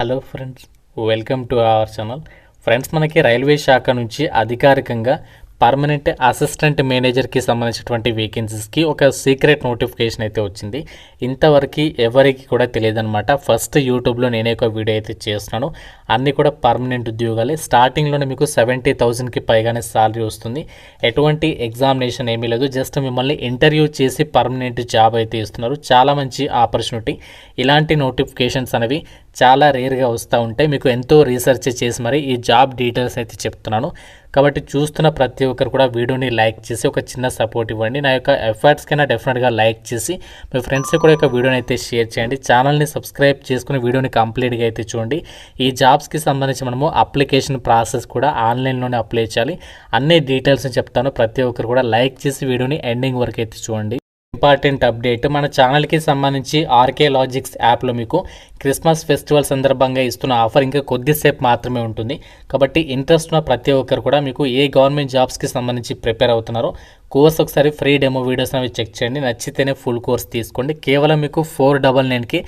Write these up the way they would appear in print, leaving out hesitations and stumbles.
Hello friends, welcome to our channel. Friends, మనకి railway శాఖ నుంచి అధికారికంగా పర్మనెంట్ అసిస్టెంట్ మేనేజర్కి సంబంధించినటువంటి వేకెన్సీస్కి ఒక సీక్రెట్ నోటిఫికేషన్ అయితే వచ్చింది. ఇంతవరకు ఎవరికి కూడా తెలియదన్నమాట. ఫస్ట్ యూట్యూబ్లో నేనే ఒక వీడియో అయితే చేస్తున్నాను. అన్నీ కూడా పర్మనెంట్ ఉద్యోగాలే. స్టార్టింగ్లోనే మీకు 70,000కి పైగానే శాలరీ వస్తుంది. ఎటువంటి ఎగ్జామినేషన్ ఏమీ లేదు. జస్ట్ మిమ్మల్ని ఇంటర్వ్యూ చేసి పర్మనెంట్ జాబ్ అయితే ఇస్తున్నారు. చాలా మంచి ఆపర్చునిటీ. ఇలాంటి నోటిఫికేషన్స్ అనేవి చాలా రేర్గా వస్తూ ఉంటాయి. మీకు ఎంతో రీసెర్చ్ చేసి మరి ఈ జాబ్ డీటెయిల్స్ అయితే చెప్తున్నాను. కాబట్టి చూస్తున్న ప్రతి ఒక్కరు కూడా వీడియోని లైక్ చేసి ఒక చిన్న సపోర్ట్ ఇవ్వండి. నా యొక్క ఎఫర్ట్స్ కన్నా డెఫినెట్గా లైక్ చేసి మీ ఫ్రెండ్స్కి కూడా ఒక వీడియోని అయితే షేర్ చేయండి. ఛానల్ని సబ్స్క్రైబ్ చేసుకుని వీడియోని కంప్లీట్గా అయితే చూడండి. ఈ జాబ్స్కి సంబంధించి మనము అప్లికేషన్ ప్రాసెస్ కూడా ఆన్లైన్లోనే అప్లై చేయాలి. అన్ని డీటెయిల్స్ని చెప్తాను. ప్రతి ఒక్కరు కూడా లైక్ చేసి వీడియోని ఎండింగ్ వరకు అయితే చూడండి. ఇంపార్టెంట్ అప్డేట్, మన ఛానల్కి సంబంధించి ఆర్కే లాజిక్స్ యాప్లో మీకు క్రిస్మస్ ఫెస్టివల్ సందర్భంగా ఇస్తున్న ఆఫర్ ఇంకా కొద్దిసేపు మాత్రమే ఉంటుంది. కాబట్టి ఇంట్రెస్ట్ ఉన్న ప్రతి ఒక్కరు కూడా మీకు ఏ గవర్నమెంట్ జాబ్స్కి సంబంధించి ప్రిపేర్ అవుతున్నారో కోర్స్ ఒకసారి ఫ్రీ డెమో వీడియోస్ అనేవి చెక్ చేయండి. నచ్చితేనే ఫుల్ కోర్స్ తీసుకోండి. కేవలం మీకు 499కి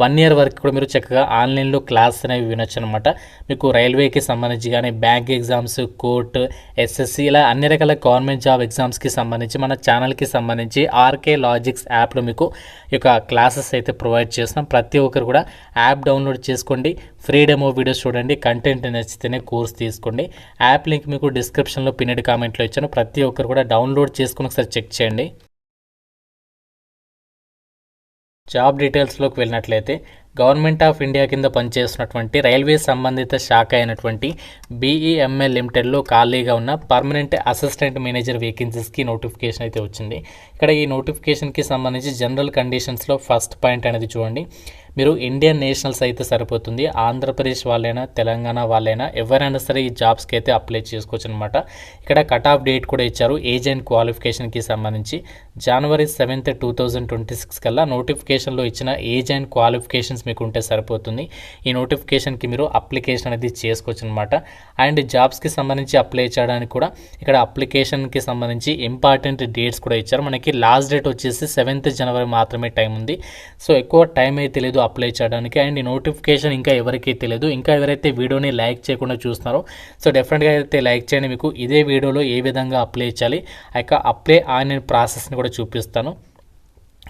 1 year వరకు కూడా మీరు చక్కగా ఆన్లైన్లో క్లాస్ అనేవి వినొచ్చు అనమాట. మీకు రైల్వేకి సంబంధించి కానీ బ్యాంక్ ఎగ్జామ్స్, కోర్టు, ఎస్ఎస్సి ఇలా అన్ని రకాల గవర్నమెంట్ జాబ్ ఎగ్జామ్స్కి సంబంధించి మన ఛానల్కి సంబంధించి ఆర్కే లాజిక్స్ యాప్లో మీకు ఈ యొక్క క్లాసెస్ అయితే ప్రొవైడ్ చేస్తున్నాం. ప్రతి ఒక్కరు కూడా యాప్ డౌన్లోడ్ చేసుకోండి. ఫ్రీ డెమో వీడియోస్ చూడండి. కంటెంట్ నచ్చితేనే కోర్స్ తీసుకోండి. యాప్ లింక్ మీకు డిస్క్రిప్షన్లో పిన్నెడ్ కామెంట్లో ఇచ్చాను. ప్రతి ఒక్కరు కూడా డౌన్లోడ్ చేసుకుని ఒకసారి చెక్ చేయండి. జాబ్ డీటెయిల్స్లోకి వెళ్ళినట్లయితే గవర్నమెంట్ ఆఫ్ ఇండియా కింద పనిచేస్తున్నటువంటి రైల్వే సంబంధిత శాఖ అయినటువంటి BEML లిమిటెడ్లో ఖాళీగా ఉన్న పర్మనెంట్ అసిస్టెంట్ మేనేజర్ వేకెన్సీస్కి నోటిఫికేషన్ అయితే వచ్చింది. ఇక్కడ ఈ నోటిఫికేషన్కి సంబంధించి జనరల్ కండిషన్స్లో ఫస్ట్ పాయింట్ అనేది చూడండి. మీరు ఇండియన్ నేషనల్స్ అయితే సరిపోతుంది. ఆంధ్రప్రదేశ్ వాళ్ళైనా తెలంగాణ వాళ్ళైనా ఎవరైనా సరే ఈ జాబ్స్కి అయితే అప్లై చేసుకోవచ్చు అనమాట. ఇక్కడ కట్ ఆఫ్ డేట్ కూడా ఇచ్చారు. ఏజ్ అండ్ క్వాలిఫికేషన్కి సంబంధించి January 7th, 2026 కల్లా నోటిఫికేషన్లో ఇచ్చిన ఏజ్ అండ్ క్వాలిఫికేషన్స్ మీకు ఉంటే సరిపోతుంది. ఈ నోటిఫికేషన్కి మీరు అప్లికేషన్ అనేది చేసుకోవచ్చు అనమాట. అండ్ జాబ్స్కి సంబంధించి అప్లై చేయడానికి కూడా ఇక్కడ అప్లికేషన్కి సంబంధించి ఇంపార్టెంట్ డేట్స్ కూడా ఇచ్చారు. మనకి లాస్ట్ డేట్ వచ్చేసి 7th January మాత్రమే టైం ఉంది. సో ఎక్కువ టైం అయితే తెలియదు అప్లై చేయడానికి. అండ్ ఈ నోటిఫికేషన్ ఇంకా ఎవరికీ తెలియదు. ఇంకా ఎవరైతే వీడియోని లైక్ చేయకుండా చూస్తున్నారో సో డెఫినెట్గా అయితే లైక్ చేయండి. మీకు ఇదే వీడియోలో ఏ విధంగా అప్లై చేయాలి ఆ యొక్క అప్లై ఆన్లైన్ ప్రాసెస్ని కూడా చూపిస్తాను.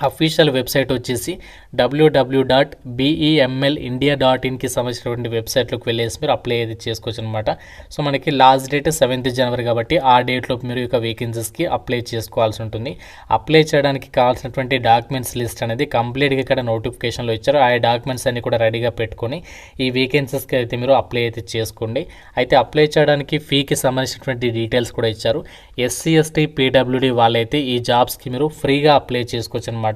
అఫీషియల్ వెబ్సైట్ వచ్చేసి www.bemelindia.inకి సంబంధించినటువంటి వెబ్సైట్లోకి వెళ్ళేసి మీరు అప్లై అయితే చేసుకోవచ్చు అనమాట. సో మనకి లాస్ట్ డేట్ 7th January కాబట్టి ఆ డేట్లో మీరు ఇక వేకెన్సీస్కి అప్లై చేసుకోవాల్సి ఉంటుంది. అప్లై చేయడానికి కావాల్సినటువంటి డాక్యుమెంట్స్ లిస్ట్ అనేది కంప్లీట్గా ఇక్కడ నోటిఫికేషన్లో ఇచ్చారు. ఆ డాక్యుమెంట్స్ అన్ని కూడా రెడీగా పెట్టుకొని ఈ వేకెన్సీస్కి అయితే మీరు అప్లై అయితే చేసుకోండి. అయితే అప్లై చేయడానికి ఫీకి సంబంధించినటువంటి డీటెయిల్స్ కూడా ఇచ్చారు. SC, ST, PWD వాళ్ళైతే ఈ జాబ్స్కి మీరు ఫ్రీగా అప్లై చేసుకోవచ్చు అనమాట.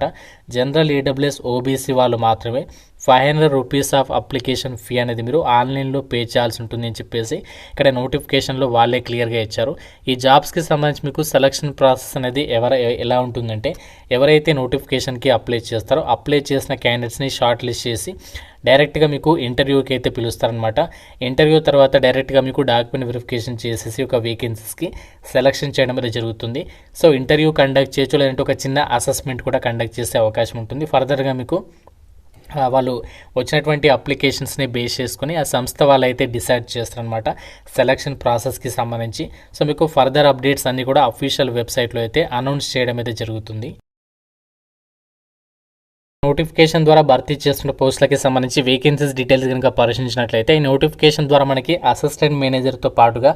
జనరల్, EWS, OBC వాళ్ళు మాత్రమే 500 రూపీస్ ఆఫ్ అప్లికేషన్ ఫీ అనేది మీరు ఆన్లైన్లో పే చేయాల్సి ఉంటుంది అని చెప్పేసి ఇక్కడ నోటిఫికేషన్లో వాళ్ళే క్లియర్గా ఇచ్చారు. ఈ జాబ్స్కి సంబంధించి మీకు సెలక్షన్ ప్రాసెస్ అనేది ఎలా ఉంటుందంటే ఎవరైతే నోటిఫికేషన్కి అప్లై చేస్తారో అప్లై చేసిన క్యాండిడేట్స్ని షార్ట్ లిస్ట్ చేసి డైరెక్ట్గా మీకు ఇంటర్వ్యూకి అయితే పిలుస్తారనమాట. ఇంటర్వ్యూ తర్వాత డైరెక్ట్గా మీకు డాక్యుమెంట్ వెరిఫికేషన్ చేసేసి ఒక వేకెన్సీస్కి సెలక్షన్ చేయడం అనేది జరుగుతుంది. సో ఇంటర్వ్యూ కండక్ట్ చేయొచ్చు, లేదంటే ఒక చిన్న అసెస్మెంట్ కూడా కండక్ట్ చేసే అవకాశం ఉంటుంది. ఫర్దర్గా మీకు వాళ్ళు వచ్చినటువంటి అప్లికేషన్స్ని బేస్ చేసుకుని ఆ సంస్థ వాళ్ళు అయితే డిసైడ్ చేస్తారనమాట సెలక్షన్ ప్రాసెస్కి సంబంధించి. సో మీకు ఫర్దర్ అప్డేట్స్ అన్నీ కూడా అఫీషియల్ వెబ్సైట్లో అయితే అనౌన్స్ చేయడం అయితే జరుగుతుంది. నోటిఫికేషన్ ద్వారా భర్తీ చేస్తున్న పోస్టులకి సంబంధించి వేకెన్సీస్ డీటెయిల్స్ కనుక పరిశీలించినట్లయితే ఈ నోటిఫికేషన్ ద్వారా మనకి అసిస్టెంట్ మేనేజర్తో పాటుగా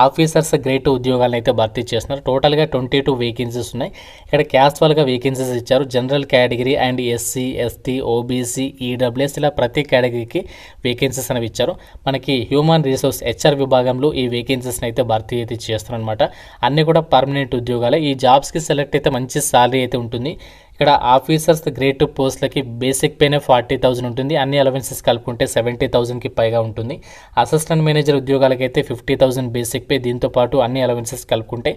ఆఫీసర్స్ గ్రేడ్ ఉద్యోగాలను అయితే భర్తీ చేస్తున్నారు. టోటల్గా 22 వేకెన్సీస్ ఉన్నాయి. ఇక్కడ క్యాస్ట్ వాళ్ళగా వేకెన్సీస్ ఇచ్చారు. General category and SC, ST, OBC, EWS ఇలా ప్రతి కేటగిరీకి వేకెన్సీస్ అనేవి ఇచ్చారు. మనకి హ్యూమన్ రిసోర్స్ HR విభాగంలో ఈ వేకెన్సీస్ని అయితే భర్తీ అయితే చేస్తున్నారు అనమాట. అన్నీ కూడా పర్మనెంట్ ఉద్యోగాలే. ఈ జాబ్స్కి సెలెక్ట్ అయితే మంచి శాలరీ అయితే ఉంటుంది. ఇక్కడ ఆఫీసర్స్ గ్రేడ్ 2 పోస్టులకి బేసిక్ పేనే 40,000 ఉంటుంది. అన్ని అలవెన్సెస్ కలుపుకుంటే 70,000కి పైగా ఉంటుంది. అసిస్టెంట్ మేనేజర్ ఉద్యోగాలకైతే 50,000 బేసిక్ పే, దీంతోపాటు అన్ని అలవెన్సెస్ కలుపుకుంటే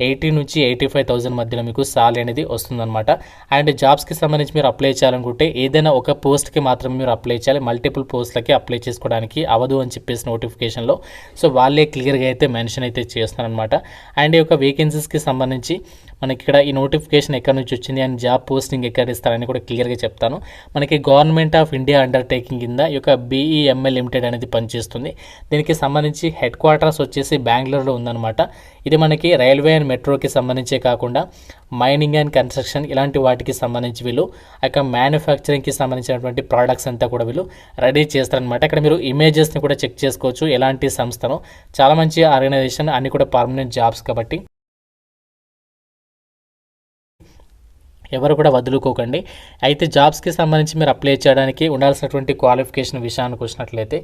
80 నుంచి 85,000 మధ్యలో మీకు సాలరీ అనేది వస్తుందన్నమాట. అండ్ జాబ్స్కి సంబంధించి మీరు అప్లై చేయాలనుకుంటే ఏదైనా ఒక పోస్ట్కి మాత్రమే మీరు అప్లై చేయాలి. మల్టిపుల్ పోస్టులకి అప్లై చేసుకోవడానికి అవ్వదు అని చెప్పేసి నోటిఫికేషన్లో సో వాళ్ళే క్లియర్గా అయితే మెన్షన్ అయితే చేస్తున్నారనమాట. అండ్ ఈ యొక్క వేకెన్సీస్కి సంబంధించి మనకి ఇక్కడ ఈ నోటిఫికేషన్ ఎక్కడి నుంచి వచ్చింది అండ్ జాబ్ పోస్టింగ్ ఎక్కడ ఇస్తారని కూడా క్లియర్గా చెప్తాను. మనకి గవర్నమెంట్ ఆఫ్ ఇండియా అండర్టేకింగ్ కింద ఈ యొక్క BEML లిమిటెడ్ అనేది పనిచేస్తుంది. దీనికి సంబంధించి హెడ్ క్వార్టర్స్ వచ్చేసి బెంగళూరులో ఉందన్నమాట. ఇది మనకి రైల్వే అండ్ మెట్రోకి సంబంధించే కాకుండా మైనింగ్ అండ్ కన్స్ట్రక్షన్ ఇలాంటి వాటికి సంబంధించి వీళ్ళు ఆ యొక్క మ్యానుఫ్యాక్చరింగ్కి సంబంధించినటువంటి ప్రోడక్ట్స్ అంతా కూడా వీళ్ళు రెడీ చేస్తారనమాట. ఇక్కడ మీరు ఇమేజెస్ని కూడా చెక్ చేసుకోవచ్చు ఎలాంటి సంస్థను. చాలా మంచి ఆర్గనైజేషన్, అన్ని కూడా పర్మనెంట్ జాబ్స్ కాబట్టి ఎవరు కూడా వదులుకోకండి. అయితే జాబ్స్కి సంబంధించి మీరు అప్లై చేయడానికి ఉండాల్సినటువంటి క్వాలిఫికేషన్ విషయానికి వచ్చినట్లయితే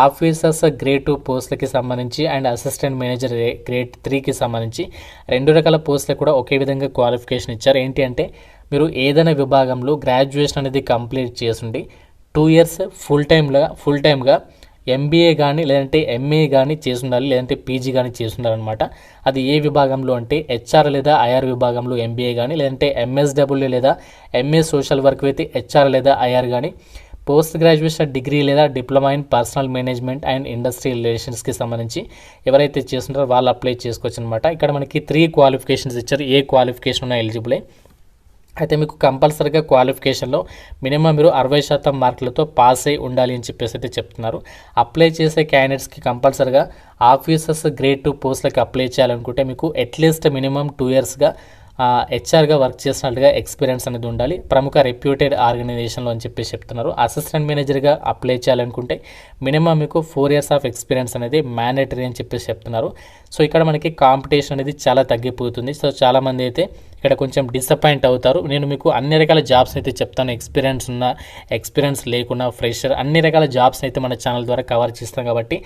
ఆఫీసర్స్ గ్రేడ్ 2 పోస్టులకి సంబంధించి అండ్ అసిస్టెంట్ మేనేజర్ గ్రేడ్ 3కి సంబంధించి 2 రకాల పోస్టులకు కూడా ఒకే విధంగా క్వాలిఫికేషన్ ఇచ్చారు. ఏంటి అంటే మీరు ఏదైనా విభాగంలో గ్రాడ్యుయేషన్ అనేది కంప్లీట్ చేసుండి 2 ఇయర్స్ ఫుల్ టైమ్గా MBA కానీ లేదంటే MA కానీ చేసి ఉండాలి, లేదంటే PG కానీ చేసి ఉండాలన్నమాట. అది ఏ విభాగంలో అంటే HR లేదా IR విభాగంలో MBA కానీ, లేదంటే MSW లేదా MA social work with HR లేదా IR కానీ, పోస్ట్ గ్రాడ్యుయేషన్ డిగ్రీ లేదా diploma in personal management and industrial రిలేషన్స్కి సంబంధించి ఎవరైతే చేస్తుంటారో వాళ్ళు అప్లై చేసుకోవచ్చు అనమాట. ఇక్కడ మనకి 3 క్వాలిఫికేషన్స్ ఇచ్చారు. ఏ క్వాలిఫికేషన్ ఉన్నా ఎలిజిబులే. అయితే మీకు కంపల్సరీగా క్వాలిఫికేషన్లో మినిమం మీరు 60% మార్కులతో పాస్ అయి ఉండాలి అని చెప్పేసి అయితే చెప్తున్నారు. అప్లై చేసే క్యాండిడేట్స్కి కంపల్సరీగా ఆఫీసర్స్ గ్రేడ్ 2 పోస్టులకి అప్లై చేయాలనుకుంటే మీకు అట్లీస్ట్ మినిమం 2 ఇయర్స్గా హెచ్ఆర్గా వర్క్ చేసినట్టుగా ఎక్స్పీరియన్స్ అనేది ఉండాలి, ప్రముఖ రెప్యూటెడ్ ఆర్గనైజేషన్లో అని చెప్పేసి చెప్తున్నారు. అసిస్టెంట్ మేనేజర్గా అప్లై చేయాలనుకుంటే మినిమం మీకు 4 ఇయర్స్ ఆఫ్ ఎక్స్పీరియన్స్ అనేది మ్యాండేటరీ అని చెప్పేసి చెప్తున్నారు. సో ఇక్కడ మనకి కాంపిటీషన్ అనేది చాలా తగ్గిపోతుంది. సో చాలామంది అయితే ఇక్కడ కొంచెం డిసప్పాయింట్ అవుతారు. నేను మీకు అన్ని రకాల జాబ్స్ అయితే చెప్తాను, ఎక్స్పీరియన్స్ ఉన్న, ఎక్స్పీరియన్స్ లేకున్నా, ఫ్రెషర్, అన్ని రకాల జాబ్స్ అయితే మన ఛానల్ ద్వారా కవర్ చేస్తాం కాబట్టి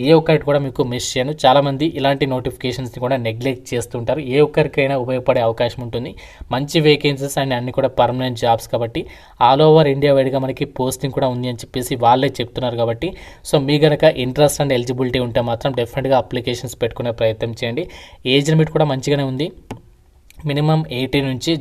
ఏ ఒక్కటి కూడా మీకు మిస్ చేయను. చాలామంది ఇలాంటి నోటిఫికేషన్స్ని కూడా నెగ్లెక్ట్ చేస్తుంటారు. ఏ ఒక్కరికైనా ఉపయోగపడే అవకాశం ఉంటుంది. మంచి వేకెన్సీస్ అండ్ అన్ని కూడా పర్మనెంట్ జాబ్స్ కాబట్టి ఆల్ ఓవర్ ఇండియా వైడ్గా మనకి పోస్టింగ్ కూడా ఉంది అని చెప్పేసి వాళ్ళే చెప్తున్నారు కాబట్టి సో మీ కనుక ఇంట్రెస్ట్ అండ్ ఎలిజిబిలిటీ ఉంటే మాత్రం డెఫినెట్గా అప్లికేషన్స్ పెట్టుకునే ప్రయత్నం చేయండి. ఏజ్ లిమిట్ కూడా మంచిగానే ఉంది. మినిమం 18 నుంచి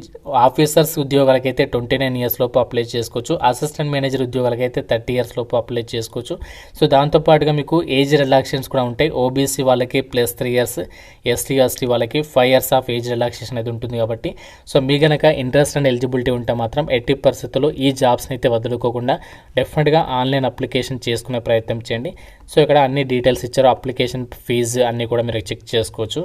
ఆఫీసర్స్ ఉద్యోగాలకైతే 29 ఇయర్స్ లోపు అప్లై చేసుకోవచ్చు. అసిస్టెంట్ మేనేజర్ ఉద్యోగాలకైతే 30 ఇయర్స్ లోపు అప్లై చేసుకోవచ్చు. సో దాంతోపాటుగా మీకు ఏజ్ రిలాక్సేషన్స్ కూడా ఉంటాయి. OBC వాళ్ళకి +3 ఇయర్స్, ST వాళ్ళకి 5 ఇయర్స్ ఆఫ్ ఏజ్ రిలాక్సేషన్ అయితే ఉంటుంది కాబట్టి సో మీ కనుక ఇంట్రెస్ట్ అండ్ ఎలిజిబిలిటీ ఉంటే మాత్రం ఎట్టి పరిస్థితుల్లో ఈ జాబ్స్ని అయితే వదులుకోకుండా డెఫినెట్గా ఆన్లైన్ అప్లికేషన్ చేసుకునే ప్రయత్నం చేయండి. సో ఇక్కడ అన్ని డీటెయిల్స్ ఇచ్చారు. అప్లికేషన్ ఫీజు అన్నీ కూడా మీరు చెక్ చేసుకోవచ్చు.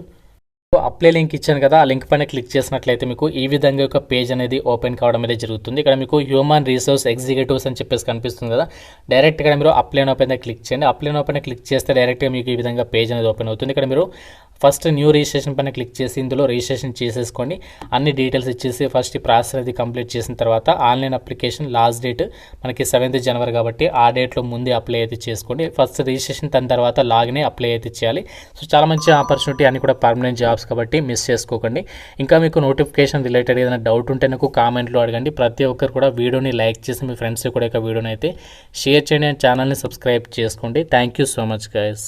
అప్లై లింక్ ఇచ్చాను కదా, ఆ లింక్ పైన క్లిక్ చేసినట్లయితే మీకు ఈ విధంగా ఒక పేజ్ అనేది ఓపెన్ కావడం అనేది జరుగుతుంది. ఇక్కడ మీకు హ్యూమన్ రిసోర్స్ ఎగ్జిక్యూటివ్స్ అని చెప్పేసి కనిపిస్తుంది కదా, డైరెక్ట్ ఇక్కడ మీరు అప్లై నౌ పైన క్లిక్ చేయండి. అప్లై నౌ పైన క్లిక్ చేస్తే డైరెక్ట్గా మీకు ఈ విధంగా పేజ్ అనేది ఓపెన్ అవుతుంది. ఇక్కడ మీరు ఫస్ట్ న్యూ రిజిస్ట్రేషన్ పైన క్లిక్ చేసి ఇందులో రిజిస్ట్రేషన్ చేసేసుకోండి. అన్ని డీటెయిల్స్ ఇచ్చేసి ఫస్ట్ ఈ ప్రాసెస్ అనేది కంప్లీట్ చేసిన తర్వాత ఆన్లైన్ అప్లికేషన్ లాస్ట్ డేట్ మనకి 7th జనవరి కాబట్టి ఆ డేట్లో ముందే అప్లై అయితే చేసుకోండి. ఫస్ట్ రిజిస్ట్రేషన్ దాని తర్వాత లాగినే అప్లై అయితే చేయాలి. సో చాలా మంచి ఆపర్చునిటీ, అన్ని కూడా పర్మనెంట్ జాబ్స్ కాబట్టి మిస్ చేసుకోకండి. ఇంకా మీకు నోటిఫికేషన్ రిలేటెడ్ ఏదైనా డౌట్ ఉంటే నాకు కామెంట్లో అడగండి. ప్రతి ఒక్కరు కూడా వీడియోని లైక్ చేసి మీ ఫ్రెండ్స్ కూడా వీడియోని అయితే షేర్ చేయండి అండ్ ఛానల్ని సబ్స్క్రైబ్ చేసుకోండి. Thank you so much guys.